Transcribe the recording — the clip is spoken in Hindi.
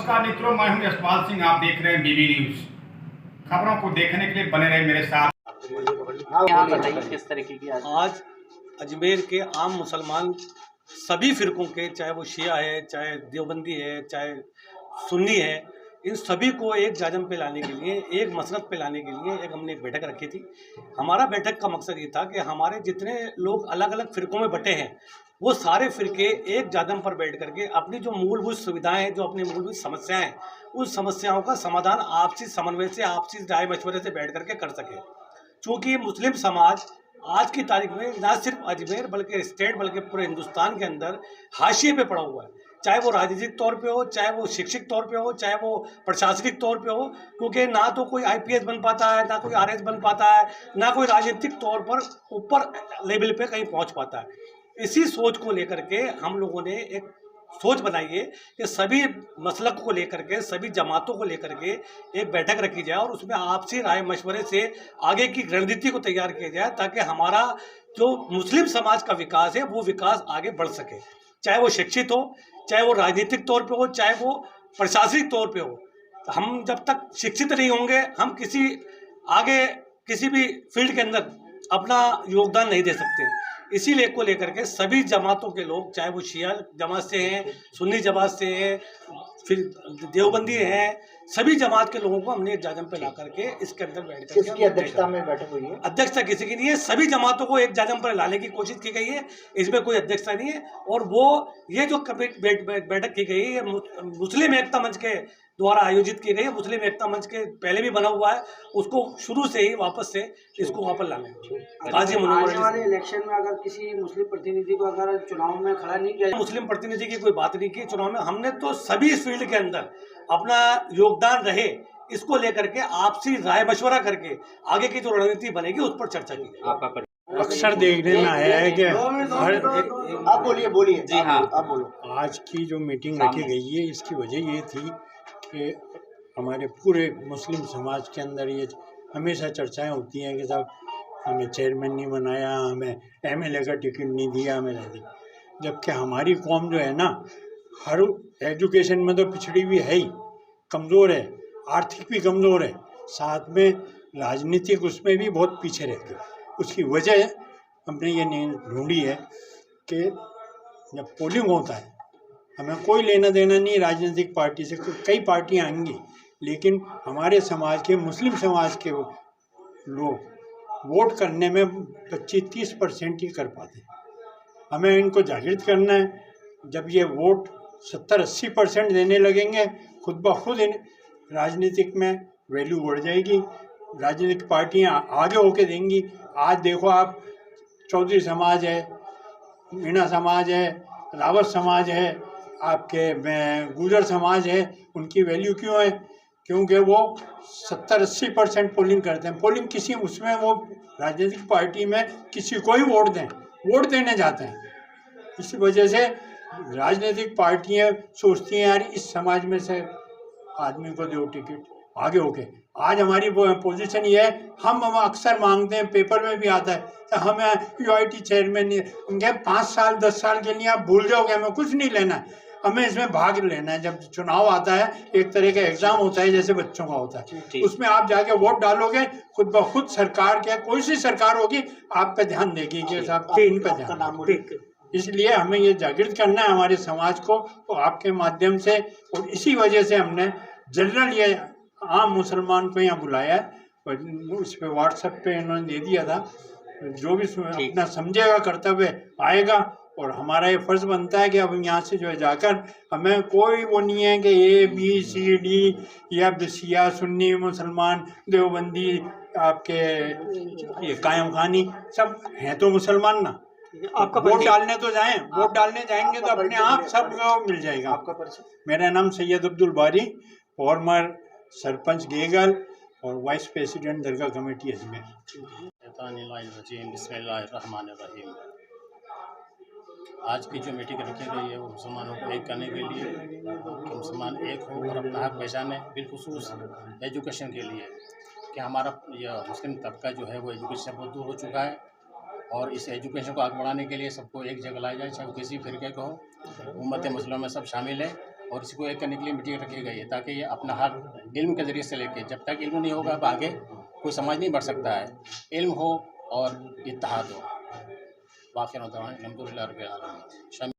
नमस्कार मित्रों, मैं हूं यशपाल सिंह। आप देख रहे हैं बीबी न्यूज। खबरों को देखने के लिए बने रहे मेरे साथ। आप बताइए किस तरीके की आज अजमेर के आम मुसलमान सभी फिरकों के, चाहे वो शिया है, चाहे देवबंदी है, चाहे सुन्नी है, इन सभी को एक जाजम पे लाने के लिए, एक मसरत पे लाने के लिए हमने एक बैठक रखी थी। हमारा बैठक का मकसद ये था कि हमारे जितने लोग अलग अलग फिरकों में बटे हैं, वो सारे फिरके एक जाजम पर बैठ करके अपनी जो मूलभूत सुविधाएं हैं, जो अपनी मूलभूत समस्याएं हैं, उन समस्याओं का समाधान आपसी समन्वय से, आपसी राय मशवरे से बैठ करके कर सके। चूँकि मुस्लिम समाज आज की तारीख में न सिर्फ अजमेर बल्कि स्टेट बल्कि पूरे हिंदुस्तान के अंदर हाशिए पे पड़ा हुआ है, चाहे वो राजनीतिक तौर पे हो, चाहे वो शैक्षिक तौर पे हो, चाहे वो प्रशासनिक तौर पे हो, क्योंकि ना तो कोई आईपीएस बन पाता है, ना कोई आरएस बन पाता है, ना कोई राजनीतिक तौर पर ऊपर लेवल पे कहीं पहुंच पाता है। इसी सोच को लेकर के हम लोगों ने एक सोच बनाई है कि सभी मसलक को लेकर के, सभी जमातों को लेकर के एक बैठक रखी जाए और उसमें आपसी राय मशवरे से आगे की रणनीति को तैयार किया जाए, ताकि हमारा जो मुस्लिम समाज का विकास है वो विकास आगे बढ़ सके, चाहे वो शिक्षित हो, चाहे वो राजनीतिक तौर पे हो, चाहे वो प्रशासनिक तौर पे हो। हम जब तक शिक्षित नहीं होंगे, हम आगे किसी भी फील्ड के अंदर अपना योगदान नहीं दे सकते। इसीलिए को लेकर के सभी जमातों के लोग, चाहे वो शिया जमात से हैं, सुन्नी जमात से हैं, फिर देवबंदी हैं, सभी जमात के लोगों को हमने एक जाजम पे ला करके इसके अंदर बैठ कर किसकी अध्यक्षता में बैठक हुई है? अध्यक्षता किसी की नहीं है, सभी जमातों को एक जाजम पर लाने की कोशिश की गई है, इसमें कोई अध्यक्षता नहीं है। और वो ये जो बैठक की गई है मुस्लिम एकता मंच के द्वारा आयोजित की गई है। मुस्लिम एकता मंच के पहले भी बना हुआ है, उसको शुरू से ही वापस से इसको वापस लाने। आने वाले इलेक्शन में अगर किसी मुस्लिम प्रतिनिधि को अगर चुनाव में खड़ा नहीं किया, मुस्लिम प्रतिनिधि की कोई बात नहीं की चुनाव में, हमने तो सभी इस फील्ड के अंदर अपना योगदान रहे, इसको लेकर के आपसी राय मशवरा करके आगे की जो रणनीति बनेगी उस पर चर्चा की। अक्सर देखने में आया है कि आप बोलिए जी हाँ, आप बोलो। आज की जो मीटिंग रखी गई है, इसकी वजह ये थी कि हमारे पूरे मुस्लिम समाज के अंदर ये हमेशा चर्चाएं होती हैं कि साहब हमें चेयरमैन नहीं बनाया, हमें एमएलए का टिकट नहीं दिया, हमें नहीं दिया। जबकि हमारी कौम जो है ना, हर एजुकेशन में तो पिछड़ी भी है ही, कमज़ोर है, आर्थिक भी कमज़ोर है, साथ में राजनीतिक उसमें भी बहुत पीछे रहती है। उसकी वजह हमने ये ढूंढी है कि जब पोलिंग होता है, हमें कोई लेना देना नहीं राजनीतिक पार्टी से, कई पार्टियां आएंगी, लेकिन हमारे समाज के, मुस्लिम समाज के लोग वोट करने में 25-30% ही कर पाते हैं। हमें इनको जागृत करना है। जब ये वोट 70-80% देने लगेंगे, खुद ब खुद इन राजनीतिक में वैल्यू बढ़ जाएगी, राजनीतिक पार्टियां आगे होके देंगी। आज देखो आप, चौधरी समाज है, मीणा समाज है, रावत समाज है, आपके गुजर समाज है, उनकी वैल्यू क्यों है? क्योंकि वो 70-80% पोलिंग करते हैं। पोलिंग किसी उसमें वो राजनीतिक पार्टी में किसी को ही वोट देने जाते हैं। इसी वजह से राजनीतिक पार्टियां सोचती हैं यार इस समाज में से आदमी को दो टिकट, आगे होके। आज हमारी पोजीशन ये है, हम अक्सर मांगते हैं, पेपर में भी आता है, तो हमें यूआईटी चेयरमैन नहीं, उनके 5 साल 10 साल के लिए आप भूल जाओगे, हमें कुछ नहीं लेना है, हमें इसमें भाग लेना है। जब चुनाव आता है, एक तरह का एग्जाम होता है जैसे बच्चों का होता है, उसमें आप जाके वोट डालोगे, खुद ब खुद सरकार के, कोई सी सरकार होगी आप पे ध्यान देगी कि साहब इन पे ध्यान। इसलिए हमें ये जागृत करना है हमारे समाज को, तो आपके माध्यम से, और इसी वजह से हमने जनरल ये आम मुसलमान को यहाँ बुलाया है। उस पर व्हाट्सएप पे इन्होंने दे दिया था, जो भी अपना समझेगा कर्तव्य आएगा, और हमारा ये फर्ज बनता है कि अब यहाँ से जो है जाकर, हमें कोई वो नहीं है कि ABCD या शिया सुन्नी मुसलमान देवबंदी आपके ये कायम खानी सब हैं तो मुसलमान ना। आपका वोट डालने तो जाएं, वोट डालने जाएंगे तो अपने आप सबको मिल जाएगा। आपका परिचय? मेरा नाम सैयद अब्दुल बारी, फॉर्मर सरपंच गेगल और वाइस प्रेसिडेंट दरगाह कमेटी अजमेर। बिस्मिल्लाहिर्रहमानिर्रहीम। आज की जो मीटिंग रखी गई है वो मुसलमानों को एक करने के लिए कि मुसलमान एक हो और अपना हक पहचाने, बिलखुसूस एजुकेशन के लिए कि हमारा यह मुस्लिम तबका जो है वो एजुकेशन से बहुत दूर हो चुका है, और इस एजुकेशन को आगे बढ़ाने के लिए सबको एक जगह लाया जाए, चाहे वो किसी फिरके को हो, उम्मत मुस्लिम में सब शामिल है। और इसको एक करने के लिए मीटिंग रखी गई है, ताकि ये अपना हक इल्म के ज़रिए से लेके, जब तक इल्म नहीं होगा अब आगे कोई समाज नहीं बढ़ सकता है। इल्म हो और इत्तेहाद हो। वाक़िअन अल्हम्दुलिल्लाह रब्बिल आलमीन।